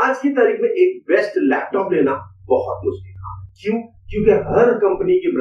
आज की तारीख में एक बेस्ट लैपटॉप लेना बहुत मुश्किल काम है। क्यों? क्योंकि हर कंपनी की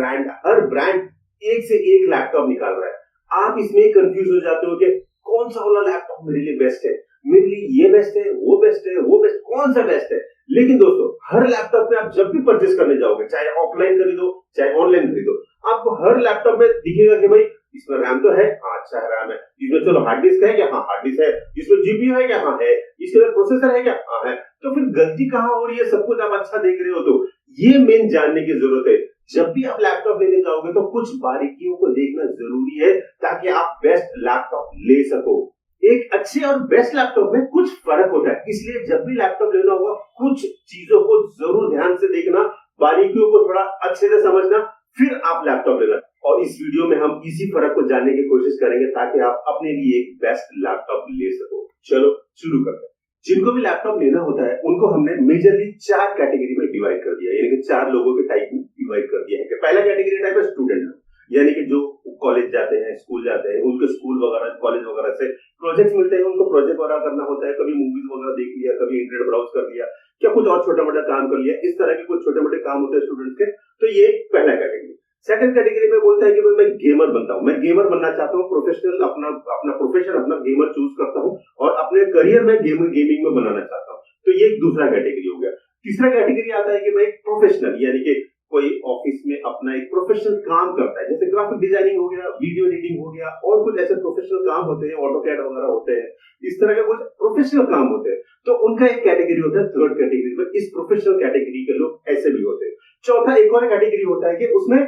हर ब्रांड एक से एक लैपटॉप निकाल रहा है। आप इसमें कंफ्यूज हो जाते हो कि कौन सा वाला लैपटॉप मेरे लिए बेस्ट है, मेरे लिए ये बेस्ट है, वो बेस्ट है, वो बेस्ट, कौन सा बेस्ट है। लेकिन दोस्तों, हर लैपटॉप में आप जब भी परचेस करने जाओगे, चाहे ऑफलाइन खरीदो चाहे ऑनलाइन खरीदो, आपको हर लैपटॉप में दिखेगा कि भाई इसमें रैम तो है, हाँ अच्छा है रैम है, इसमें चलो हार्ड डिस्क है क्या, हाँ हार्ड डिस्क है, इसमें जीपीयू है क्या, हाँ है, इसके अंदर प्रोसेसर है क्या, हाँ है। तो फिर गलती कहाँ हो रही है? सब कुछ आप अच्छा देख रहे हो तो ये मेन जानने की जरूरत है। जब भी आप लैपटॉप लेने जाओगे तो कुछ बारीकियों को देखना जरूरी है ताकि आप बेस्ट लैपटॉप ले सको। एक अच्छे और बेस्ट लैपटॉप में कुछ फर्क होता है, इसलिए जब भी लैपटॉप लेना होगा कुछ चीजों को जरूर ध्यान से देखना, बारीकियों को थोड़ा अच्छे से समझना, फिर आप लैपटॉप लेना। और इस वीडियो में हम इसी फर्क को जानने की कोशिश करेंगे ताकि आप अपने लिए एक बेस्ट लैपटॉप ले सको। चलो शुरू करते हैं। जिनको भी लैपटॉप लेना होता है उनको हमने मेजरली 4 कैटेगरी में डिवाइड कर दिया है, यानी कि 4 लोगों के टाइप में डिवाइड कर दिया है। कि पहला कैटेगरी टाइप है स्टूडेंट लोग, यानी कि जो कॉलेज जाते हैं, स्कूल जाते हैं, उनके स्कूल वगैरह कॉलेज वगैरह से प्रोजेक्ट्स मिलते हैं, उनको प्रोजेक्ट वगैरह करना होता है, कभी मूवीज वगैरह देख लिया, कभी इंटरनेट ब्राउज कर लिया, क्या कुछ और छोटा मोटा काम कर लिया, इस तरह के कुछ छोटे मोटे काम होते हैं स्टूडेंट्स के। तो ये पहला कैटेगरी। सेकंड कैटेगरी में बोलता है कि भाई मैं गेमर बनता हूं, मैं गेमर बनना चाहता हूं, प्रोफेशनल अपना प्रोफेशन अपना गेमर चूज करता हूं और अपने करियर में गेमिंग में बनाना चाहता हूं। तो ये दूसरा कैटेगरी हो गया। तीसरा कैटेगरी आता है कि भाई प्रोफेशनल, यानी कि कोई ऑफिस में अपना एक प्रोफेशनल काम करता है, जैसे ग्राफिक डिजाइनिंग हो गया, वीडियो एडिटिंग हो गया, और कुछ ऐसे प्रोफेशनल काम होते हैं, ऑटोकैड वगैरह होते हैं, इस तरह के कुछ प्रोफेशनल काम होते हैं। तो उनका एक कैटेगरी होता है थर्ड कैटेगरी में, इस प्रोफेशनल कैटेगरी के लोग ऐसे भी होते हैं। चौथा एक और कैटेगरी होता है कि उसमें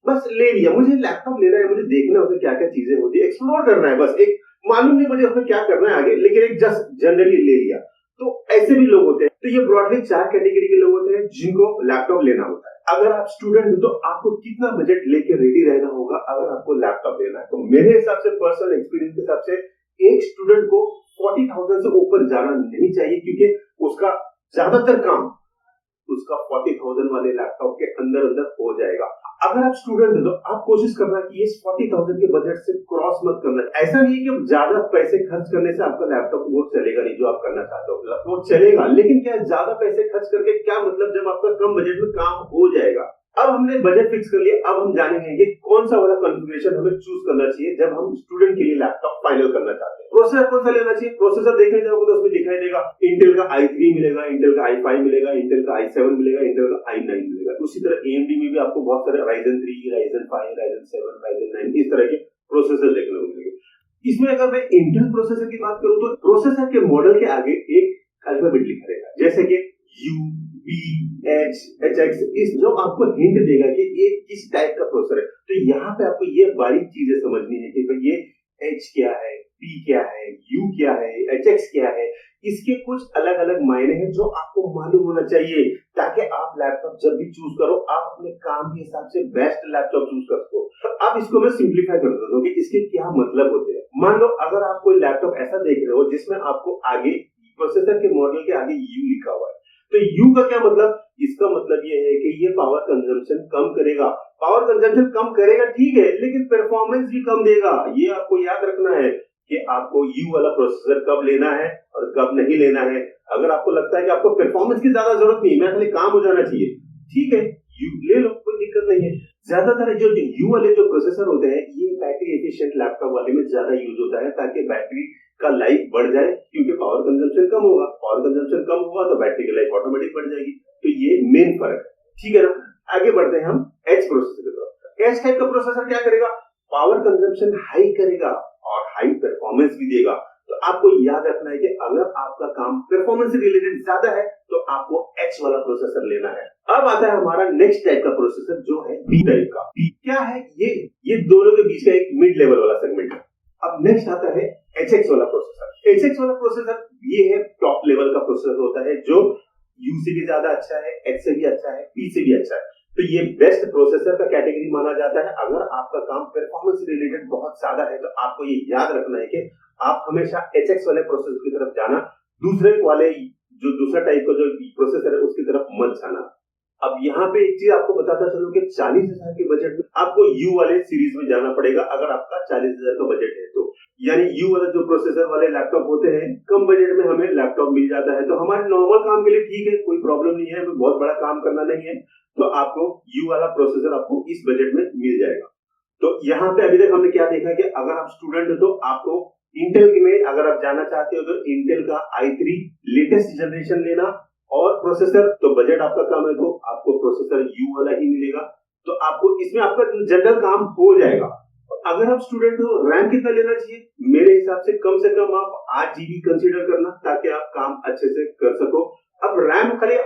बस ले लिया, मुझे लैपटॉप लेना है, मुझे देखना है उसमें क्या क्या चीजें होती है, एक्सप्लोर करना है, बस एक मालूम नहीं मुझे उसमें क्या करना है आगे, लेकिन एक जस्ट जनरली ले लिया। तो ऐसे भी लोग होते हैं। तो ये ब्रॉडली 4 कैटेगरी के लोग होते हैं जिनको लैपटॉप लेना होता है। अगर आप स्टूडेंट हो तो आपको कितना बजट लेके रेडी रहना होगा अगर आपको लैपटॉप लेना है? तो मेरे हिसाब से, पर्सनल एक्सपीरियंस के हिसाब से, एक स्टूडेंट को 40,000 से ऊपर जाना नहीं चाहिए, क्योंकि उसका ज्यादातर काम उसका 40,000 वाले लैपटॉप के अंदर हो जाएगा। अगर आप स्टूडेंट हो तो आप कोशिश करना कि इस 40,000 के बजट से क्रॉस मत करना। ऐसा नहीं है कि ज्यादा पैसे खर्च करने से आपका लैपटॉप वो चलेगा नहीं जो आप करना चाहते हो, वो चलेगा, लेकिन क्या ज्यादा पैसे खर्च करके क्या मतलब जब आपका कम बजट में काम हो जाएगा। अब हमने बजट फिक्स कर लिया, अब हम जानेंगे कि कौन सा वाला कॉन्फ़िगरेशन हमें चूज करना चाहिए जब हम स्टूडेंट के लिए लैपटॉप फाइनल करना चाहते हैं। प्रोसेसर कौन सा लेना चाहिए? प्रोसेसर देखने जाओगे तो उसमें दिखाई देगा इंटेल का i3 मिलेगा, इंटेल का i5 मिलेगा, इंटेल का i7 मिलेगा, इंटेल का i9 मिलेगा। उसी तरह AMD में भी आपको बहुत सारे Ryzen 3, Ryzen 5, Ryzen 7, Ryzen 9 इस तरह के प्रोसेसर देखने को मिलेंगे। इसमें अगर मैं इंटेल प्रोसेसर की बात करूं तो प्रोसेसर के मॉडल के आगे एक अल्फाबेट लिखा रहेगा, जैसे कि U, B, H, HX, इस जो आपको हिंट देगा कि ये किस टाइप का प्रोसेसर है। तो यहाँ पे आपको ये बारीक चीजें समझनी है कि भाई ये H क्या है, P क्या है, U क्या है, HX क्या है, इसके कुछ अलग अलग मायने हैं जो आपको मालूम होना चाहिए ताकि आप लैपटॉप जब भी चूज करो आप अपने काम के हिसाब से बेस्ट लैपटॉप चूज कर सको। तो अब इसको मैं सिंप्लीफाई कर देता हूँ कि इसके क्या मतलब होते हैं। मान लो अगर आप कोई लैपटॉप ऐसा देख रहे हो जिसमें आपको आगे प्रोसेसर के मॉडल के आगे U लिखा हुआ है, तो U का क्या मतलब? इसका मतलब ये है कि ये पावर कंजम्पशन कम करेगा। पावर कंजम्पशन कम करेगा ठीक है, लेकिन परफॉर्मेंस भी कम देगा। ये आपको याद रखना है कि आपको U वाला प्रोसेसर कब लेना है और कब नहीं लेना है। अगर आपको लगता है कि आपको परफॉर्मेंस की ज्यादा जरूरत नहीं, मैं खाली काम हो जाना चाहिए, ठीक है, U ले लो, कोई दिक्कत नहीं है। ज्यादातर जो U वाले जो प्रोसेसर होते हैं ये बैटरी एफिशिएंट लैपटॉप वाले में ज्यादा यूज होता है ताकि बैटरी का लाइफ बढ़ जाए, क्योंकि पावर कंजम्पशन कम होगा, पावर कंजम्पशन कम होगा तो बैटरी की लाइफ ऑटोमेटिक बढ़ जाएगी। तो ये मेन फर्क है, ठीक है ना। आगे बढ़ते हैं हम H प्रोसेसर की तरफ। H टाइप का प्रोसेसर क्या करेगा? पावर कंजम्पशन हाई करेगा और हाई परफॉर्मेंस भी देगा। तो आपको याद रखना है कि अगर आपका काम परफॉर्मेंस से रिलेटेड ज्यादा है तो आपको H वाला प्रोसेसर लेना है। अब आता है हमारा नेक्स्ट टाइप का प्रोसेसर जो है B टाइप का। B क्या है? ये दोनों के बीच का एक मिड लेवल वाला सेगमेंट है। अब नेक्स्ट आता है HX वाला प्रोसेसर। HX वाला प्रोसेसर ये है टॉप लेवल का प्रोसेसर होता है जो U से भी ज्यादा अच्छा है, H से भी अच्छा है, P से भी अच्छा है। तो ये बेस्ट प्रोसेसर का कैटेगरी माना जाता है। अगर आपका काम परफॉर्मेंस से रिलेटेड बहुत ज्यादा है तो आपको ये याद रखना है कि आप हमेशा HX वाले प्रोसेसर की तरफ जाना, दूसरे वाले जो दूसरा टाइप का जो प्रोसेसर है उसकी तरफ मत जाना। अब यहाँ पे एक चीज आपको बताता चलूं कि 40,000 के बजट में आपको यू वाले सीरीज में जाना पड़ेगा अगर आपका 40,000 का बजट है तो। यानी यू वाला जो प्रोसेसर वाले लैपटॉप होते हैं, कम बजट में हमें लैपटॉप मिल जाता है, तो हमारे नॉर्मल काम के लिए ठीक है, कोई प्रॉब्लम नहीं है, हमें बहुत बड़ा काम करना नहीं है, तो आपको यू वाला प्रोसेसर आपको इस बजट में मिल जाएगा। तो यहाँ पे अभी तक हमने क्या देखा कि अगर आप स्टूडेंट हो तो आपको इंटेल में अगर आप जाना चाहते हो तो इंटेल का i3 लेटेस्ट जनरेशन लेना, और प्रोसेसर तो बजट आपका कम है तो आपको प्रोसेसर यू वाला ही मिलेगा, तो आपको इसमें आपका जनरल काम हो जाएगा। अगर आप स्टूडेंट हो, रैम कितना लेना चाहिए? मेरे हिसाब से कम आप 8 GB कंसीडर करना, ताकि आप काम अच्छे से कर सको। अब रैम खाली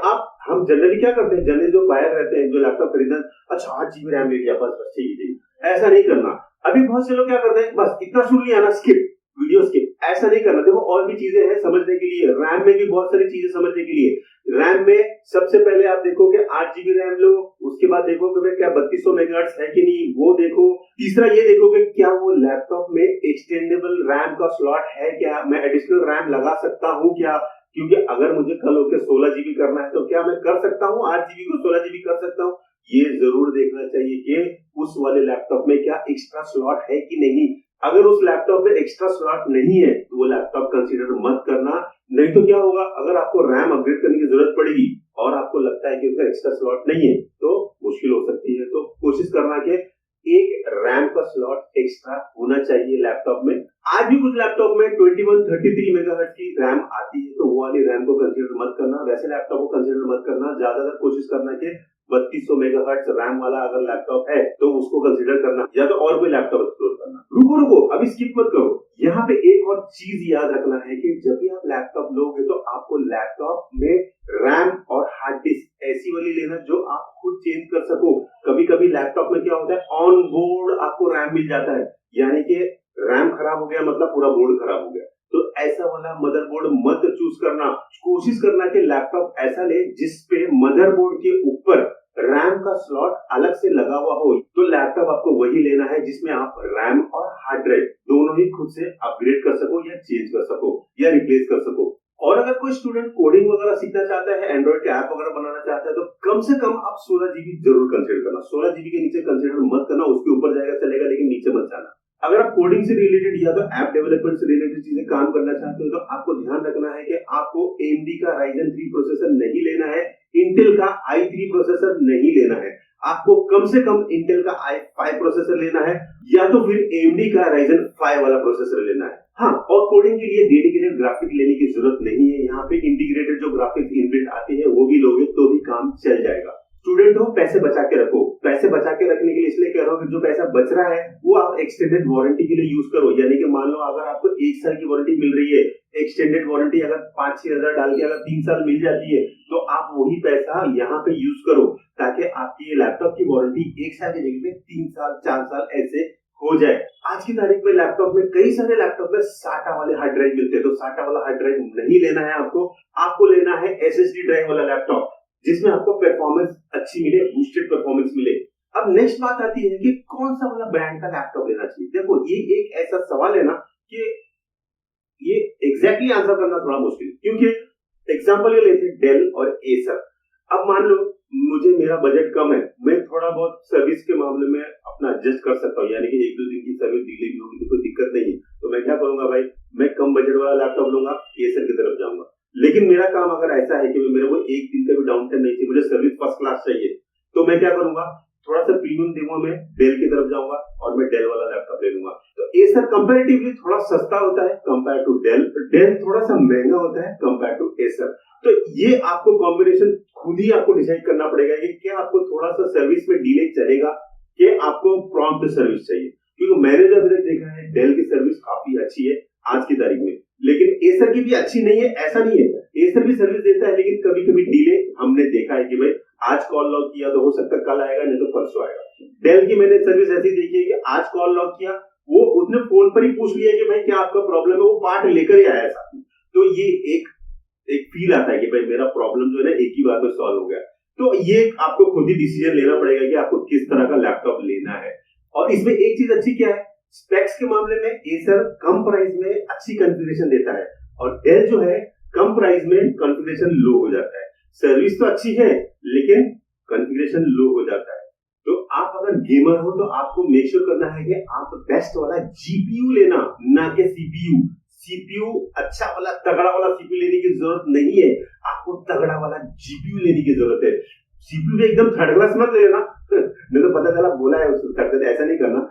हम जनरली क्या करते हैं, जनरली जो बायर रहते हैं, जो लैपटॉप खरीदना, अच्छा 8 GB रैम ले लिया, बस ठीक है, ऐसा नहीं करना। अभी बहुत से लोग क्या करते हैं, बस इतना सुन लिया ना, स्किप, वीडियो स्किप, ऐसा नहीं करना। देखो और भी चीजें हैं समझने के लिए, रैम में भी बहुत सारी चीजें समझने के लिए। रैम में सबसे पहले आप देखो कि 8 GB रैम लो, उसके बाद देखो कि क्या 3200 मेगाहर्ट्ज है कि नहीं, वो देखो। तीसरा ये देखो कि क्या वो लैपटॉप में एक्सटेंडेबल रैम का स्लॉट है क्या, मैं एडिशनल रैम लगा सकता हूँ क्या, क्योंकि अगर मुझे कल होकर 16 GB करना है तो क्या मैं कर सकता हूँ, 8 GB को 16 GB कर सकता हूँ। ये जरूर देखना चाहिए कि उस वाले लैपटॉप में क्या एक्स्ट्रा स्लॉट है कि नहीं। अगर उस लैपटॉप में एक्स्ट्रा स्लॉट नहीं है तो वो लैपटॉप कंसीडर मत करना। नहीं तो क्या होगा, अगर आपको रैम अपग्रेड करने की जरूरत पड़ेगी और आपको लगता है कि उसका एक्स्ट्रा स्लॉट नहीं है तो मुश्किल हो सकती है। तो कोशिश करना कि एक रैम का स्लॉट एक्स्ट्रा होना चाहिए लैपटॉप में। आज भी कुछ लैपटॉप में 2133 मेगाहर्ट्ज की रैम आती है, तो वो वाली रैम को कंसीडर मत करना, वैसे लैपटॉप को कंसीडर मत करना। ज्यादातर कोशिश करना कि 3200 मेगाहर्ट्ज रैम वाला अगर लैपटॉप है तो उसको कंसीडर करना, या तो और कोई लैपटॉप एक्सप्लोर करना। रुको अभी स्किप मत करो, यहाँ पे एक और चीज याद रखना है कि जब भी आप लैपटॉप लोगे तो आपको लैपटॉप में रैम और हार्ड डिस्क ऐसी वाली लेना जो आप खुद चेंज कर सको। कभी कभी लैपटॉप में क्या होता है, ऑन बोर्ड आपको रैम मिल जाता है, यानी कि रैम खराब हो गया मतलब पूरा बोर्ड खराब हो गया, तो ऐसा वाला मदरबोर्ड मत चूज करना। कोशिश करना कि लैपटॉप ऐसा ले जिसपे मदरबोर्ड के ऊपर रैम का स्लॉट अलग से लगा हुआ हो, तो लैपटॉप आपको वही लेना है जिसमें आप रैम और हार्ड ड्राइव दोनों ही खुद से अपग्रेड कर सको, या चेंज कर सको, या रिप्लेस कर सको। और अगर कोई स्टूडेंट कोडिंग वगैरह सीखना चाहता है, एंड्रॉइड के ऐप वगैरह बनाना चाहता है, तो कम से कम आप 16 GB जरूर कंसीडर करना। 16 GB के नीचे कंसीडर मत करना, उसके ऊपर जाएगा चलेगा लेकिन नीचे मत जाना। अगर आप कोडिंग से रिलेटेड या तो ऐप डेवलपमेंट से रिलेटेड चीजें काम करना चाहते हो तो आपको ध्यान रखना है कि आपको AMD का Ryzen 3 प्रोसेसर नहीं लेना है, इंटेल का i3 प्रोसेसर नहीं लेना है, आपको कम से कम इंटेल का i5 प्रोसेसर लेना है, या तो फिर AMD का Ryzen 5 वाला प्रोसेसर लेना है। हाँ, और कोडिंग के लिए डेडिकेटेड ग्राफिक लेने की जरूरत नहीं है, यहाँ पे इंटीग्रेटेड जो ग्राफिक्स इनबिल्ट आते हैं वो भी लोगे तो भी काम चल जाएगा। स्टूडेंट हो, पैसे बचा के रखो। पैसे बचा के रखने के लिए इसलिए कह रहा हूँ कि जो पैसा बच रहा है वो आप एक्सटेंडेड वारंटी के लिए यूज करो। यानी कि मान लो अगर आपको 1 साल की वारंटी मिल रही है, एक्सटेंडेड वारंटी अगर 5-6 हजार डाल के अगर 3 साल मिल जाती है, तो आप वही पैसा यहाँ पे यूज करो, ताकि आपकी लैपटॉप की वारंटी 1 साल की जगह पे 3 साल 4 साल ऐसे हो जाए। आज की तारीख में लैपटॉप में कई सारे लैपटॉप में SATA वाले हार्ड ड्राइव मिलते हैं, तो SATA वाला हार्ड ड्राइव नहीं लेना है आपको लेना है SSD ड्राइव वाला लैपटॉप, जिसमें आपको परफॉर्मेंस अच्छी मिले, बूस्टेड परफॉर्मेंस मिले। अब नेक्स्ट बात आती है कि कौन सा वाला ब्रांड का लैपटॉप लेना चाहिए। देखो ये एक ऐसा सवाल है ना कि ये एग्जैक्टली आंसर करना थोड़ा मुश्किल, क्योंकि एग्जांपल ये लेते हैं डेल और एसर। अब मान लो मुझे मेरा बजट कम है, मैं थोड़ा बहुत सर्विस के मामले में अपना एडजस्ट कर सकता हूँ, यानी कि 1-2 दिन की सर्विस डिले भी होगी तो कोई दिक्कत नहीं है, तो मैं क्या करूंगा भाई, मैं कम बजट वाला लैपटॉप लूंगा, एसर की तरफ जाऊंगा। लेकिन मेरा काम अगर ऐसा है कि मेरे को 1 दिन का भी डाउन टाइम नहीं चाहिए, मुझे सर्विस फर्स्ट क्लास चाहिए, तो मैं क्या करूंगा, थोड़ा सा प्रीमियम देखूंगा, मैं डेल की तरफ जाऊंगा और मैं डेल वाला लैपटॉप ले लूंगा। तो एसर कंपैरेटिवली थोड़ा सस्ता होता है कंपेयर टू डेल, डेल थोड़ा सा महंगा होता है कंपेयर टू एसर। तो ये आपको कॉम्बिनेशन खुद ही आपको डिसाइड करना पड़ेगा कि क्या आपको थोड़ा सा सर्विस में डिले चलेगा कि आपको प्रॉम्प्ट सर्विस चाहिए। क्योंकि मैंने जो अभी तक देखा है डेल की सर्विस काफी अच्छी है आज की तारीख में, लेकिन एसर की भी अच्छी नहीं है ऐसा नहीं है, एसर भी सर्विस देता है, लेकिन कभी कभी डिले हमने देखा है कि भाई आज कॉल लॉग किया तो हो सकता है कल आएगा, नहीं तो परसों आएगा। डेल की मैंने सर्विस ऐसी देखी है कि आज कॉल लॉग किया, वो उसने फोन पर ही पूछ लिया कि भाई क्या आपका प्रॉब्लम है, वो पार्ट लेकर ही आया साथ में। तो ये एक फील आता है कि भाई मेरा प्रॉब्लम जो है ना एक ही बार में सॉल्व हो गया। तो ये आपको खुद ही डिसीजन लेना पड़ेगा कि आपको किस तरह का लैपटॉप लेना है। और इसमें एक चीज अच्छी क्या है, स्पेक्स के मामले में एसर कम प्राइस में अच्छी कॉन्फ़िगरेशन देता है और डेल जो है कम प्राइस में कॉन्फ़िगरेशन लो हो जाता है। सर्विस तो अच्छी है लेकिन कॉन्फ़िगरेशन लो हो जाता है। तो आप अगर गेमर हो तो आपको मेक श्योर करना है कि आप बेस्ट वाला जीपीयू लेना, ना कि सीपीयू। सीपीयू अच्छा वाला तगड़ा वाला सीपीयू लेने की जरूरत नहीं है, आपको तगड़ा वाला जीपीयू लेने की जरूरत है। सीपीयू भी एकदम थर्ड क्लास मत लेना नहीं तो पता चला बोला है उसको करते, ऐसा नहीं करना।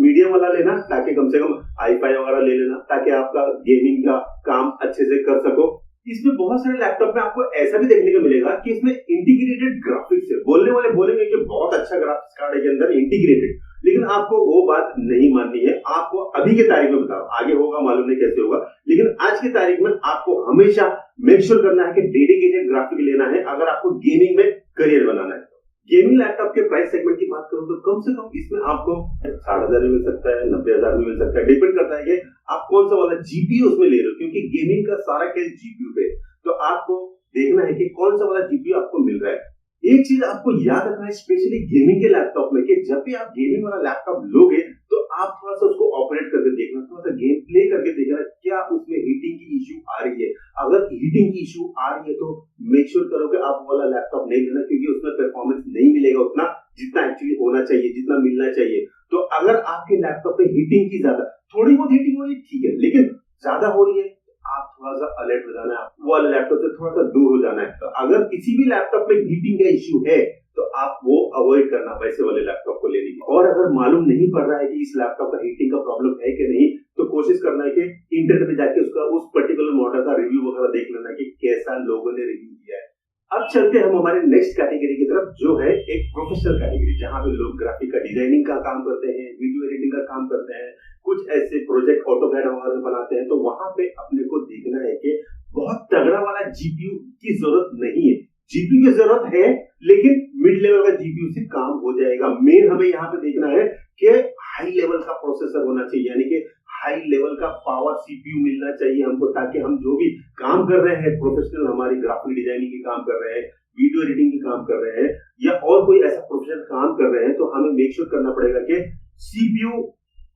मीडियम वाला लेना ताकि कम से कम i5 वगैरह ले लेना ताकि आपका गेमिंग का काम अच्छे से कर सको। इसमें बहुत सारे लैपटॉप में आपको ऐसा भी देखने को मिलेगा कि इसमें इंटीग्रेटेड ग्राफिक्स है। बोलने वाले बोलेंगे कि बहुत अच्छा ग्राफिक्स कार्ड है के अंदर इंटीग्रेटेड, लेकिन आपको वो बात नहीं माननी है। आपको अभी के तारीख में बताओ, आगे होगा मालूम नहीं कैसे होगा, लेकिन आज की तारीख में आपको हमेशा मेक श्योर करना है कि डेडिकेटेड ग्राफिक लेना है अगर आपको गेमिंग में करियर बनाना है। गेमिंग लैपटॉप के प्राइस सेगमेंट की बात करूं तो कम से कम इसमें आपको 60,000 में मिल सकता है, 90,000 में मिल सकता है। डिपेंड करता है कि आप कौन सा वाला जीपीयू उसमें ले रहे हो, क्योंकि गेमिंग का सारा खेल जीपीयू पे। तो आपको देखना है कि कौन सा वाला जीपीयू आपको मिल रहा है। एक चीज आपको याद रखना है स्पेशली गेमिंग के लैपटॉप में कि जब भी आप गेमिंग वाला लैपटॉप लोगे तो आप थोड़ा सा उसको ऑपरेट करके देखना, थोड़ा सा गेम प्ले करके देखना क्या उसमें हीटिंग की इश्यू आ रही है। अगर हीटिंग की इश्यू आ रही है तो मेक श्योर करो कि आप वाला लैपटॉप नहीं लेना, क्योंकि उसमें परफॉर्मेंस नहीं मिलेगा उतना जितना एक्चुअली होना चाहिए, जितना मिलना चाहिए। तो अगर आपके लैपटॉप पे हीटिंग की ज्यादा, थोड़ी बहुत हीटिंग हो रही है ठीक है, लेकिन ज्यादा हो रही है आप थोड़ा सा अलर्ट हो जाना है, वो वाले लैपटॉप से थोड़ा सा दूर हो जाना है। तो अगर किसी भी लैपटॉप में हीटिंग का इश्यू है तो आप वो अवॉइड करना वैसे वाले लैपटॉप को लेने की। और अगर मालूम नहीं पड़ रहा है कि इस लैपटॉप का हीटिंग का प्रॉब्लम है कि नहीं, तो कोशिश करना है कि इंटरनेट पे जाके उसका उस पर्टिकुलर मॉडल का रिव्यू वगैरह देख लेना कि कैसा लोगों ने रिव्यू दिया है। अब चलते हैं हम हमारे नेक्स्ट कैटेगरी की तरफ, जो है एक प्रोफेशनल कैटेगरी, जहां पे लोग ग्राफिक का डिजाइनिंग का काम करते हैं, वीडियो एडिटिंग का काम करते हैं, कुछ ऐसे प्रोजेक्ट ऑटोकैड वगैरह बनाते हैं। तो वहां पे अपने को देखना है कि बहुत तगड़ा वाला जीपीयू की जरूरत नहीं है। जीपीयू की जरूरत है लेकिन मिड लेवल का जीपीयू से काम हो जाएगा। मेन हमें यहाँ पे देखना है कि हाई लेवल का प्रोसेसर होना चाहिए, यानी कि हाई लेवल का पावर सीपीयू मिलना चाहिए हमको, ताकि हम जो भी काम कर रहे हैं प्रोफेशनल, हमारी ग्राफिक डिजाइनिंग के काम कर रहे हैं, वीडियो एडिटिंग के काम कर रहे हैं, या और कोई ऐसा प्रोफेशनल काम कर रहे हैं, तो हमें मेक श्योर करना पड़ेगा कि सीपीयू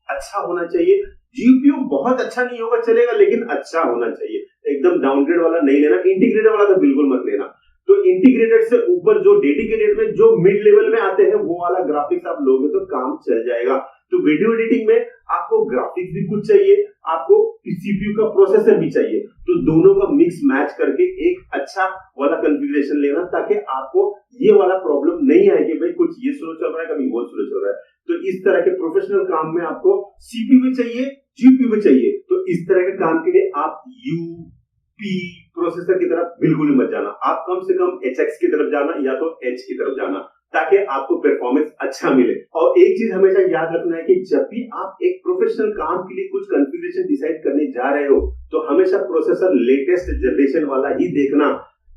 अच्छा होना चाहिए। जीपीयू बहुत अच्छा नहीं होगा चलेगा, लेकिन अच्छा होना चाहिए। एकदम डाउनग्रेड वाला नहीं लेना, इंटीग्रेटेड वाला तो बिल्कुल मत लेना। तो इंटीग्रेटेड से ऊपर जो डेडिकेटेड में जो मिड लेवल में आते हैं वो वाला ग्राफिक्स आप लोगे तो काम चल जाएगा। तो वीडियो एडिटिंग में आपको ग्राफिक्स भी कुछ चाहिए, आपको सीपीयू का प्रोसेसर भी चाहिए। तो दोनों का मिक्स मैच करके एक अच्छा वाला कॉन्फ़िगरेशन लेना, ताकि आपको ये वाला प्रॉब्लम नहीं आए कि भाई कुछ ये स्लो चल रहा है, कभी वो स्लो चल रहा है। तो इस तरह के प्रोफेशनल काम में आपको सीपीयू भी चाहिए, जीपीयू भी चाहिए। तो इस तरह के काम के लिए आप यूपी प्रोसेसर की तरफ बिल्कुल मत जाना, आप कम से कम एचएक्स की तरफ जाना या तो एच की तरफ जाना, ताकि आपको परफॉर्मेंस अच्छा मिले। और एक चीज हमेशा याद रखना है कि जब भी आप एक प्रोफेशनल काम के लिए कुछ कॉन्फ़िगरेशन डिसाइड करने जा रहे हो तो हमेशा प्रोसेसर लेटेस्ट जनरेशन वाला ही देखना।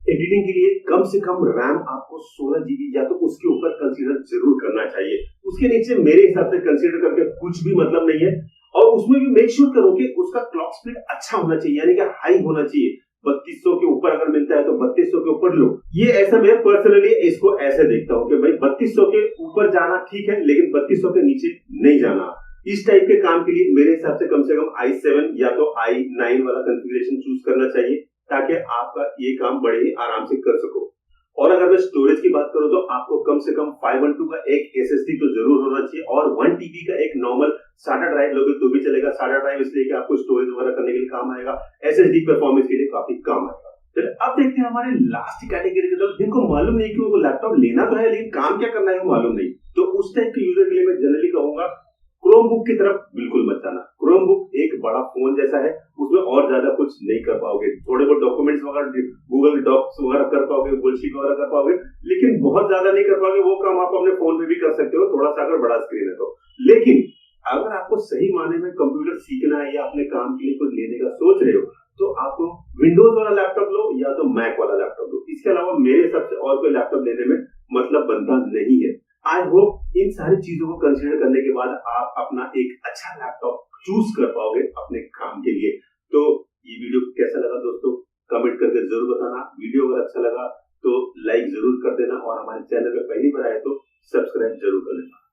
एडिटिंग के लिए कम से कम रैम आपको 16 जीबी या तो उसके ऊपर कंसीडर जरूर करना चाहिए। उसके नीचे मेरे हिसाब से कंसीडर करके कुछ भी मतलब नहीं है। और उसमें भी मेक श्योर करो कि उसका क्लॉक स्पीड अच्छा होना चाहिए, यानी कि हाई होना चाहिए। 3200 के ऊपर अगर मिलता है तो 3200 के ऊपर लो। ये ऐसा मैं पर्सनली इसको ऐसे देखता हूँ कि भाई 3200 के ऊपर जाना ठीक है, लेकिन 3200 के नीचे नहीं जाना। इस टाइप के काम के लिए मेरे हिसाब से कम i7 या तो i9 वाला कॉन्फ़िगरेशन चूज करना चाहिए, ताकि आपका ये काम बड़े ही आराम से कर सको। और अगर मैं स्टोरेज की बात करूं तो आपको कम से कम 512 का एक एसएसडी तो जरूर होना चाहिए, और 1 टीबी का एक नॉर्मल SATA ड्राइव लोगे तो भी चलेगा। SATA ड्राइव इसलिए कि आपको स्टोरेज वगैरह करने के लिए काम आएगा, एसएसडी परफॉर्मेंस के लिए काफी काम आएगा। चलिए अब देखते हैं हमारे लास्ट कैटेगरी की तरफ, जिनको मालूम नहीं कि वो लैपटॉप लेना तो है लेकिन काम क्या करना है वो मालूम नहीं। तो उस टाइप के यूजर के लिए मैं जनरली कहूंगा क्रोमबुक की तरफ बिल्कुल मत जाना। क्रोमबुक एक बड़ा फोन जैसा है, उसमें और ज्यादा कुछ नहीं कर पाओगे। थोड़े बहुत डॉक्यूमेंट्स वगैरह गूगल डॉक्स वगैरह कर पाओगे, गूगल शीट वगैरह कर पाओगे, लेकिन बहुत ज्यादा नहीं कर पाओगे। वो काम आप अपने फोन पे भी कर सकते हो, थोड़ा सा अगर बड़ा स्क्रीन है तो। लेकिन अगर आपको सही माने में कंप्यूटर सीखना है या अपने काम के लिए कुछ लेने का सोच रहे हो तो आपको विंडोज वाला लैपटॉप लो या तो मैक वाला लैपटॉप लो। इसके अलावा मेरे हिसाब से और कोई लैपटॉप लेने में मतलब बनता नहीं है। आई होप इन सारी चीजों को कंसीडर करने के बाद आप अपना एक अच्छा लैपटॉप चूज कर पाओगे अपने काम के लिए। तो ये वीडियो कैसा लगा दोस्तों, कमेंट करके जरूर बताना। वीडियो अगर अच्छा लगा तो लाइक जरूर कर देना, और हमारे चैनल पे पहली बार आए तो सब्सक्राइब जरूर कर लेना।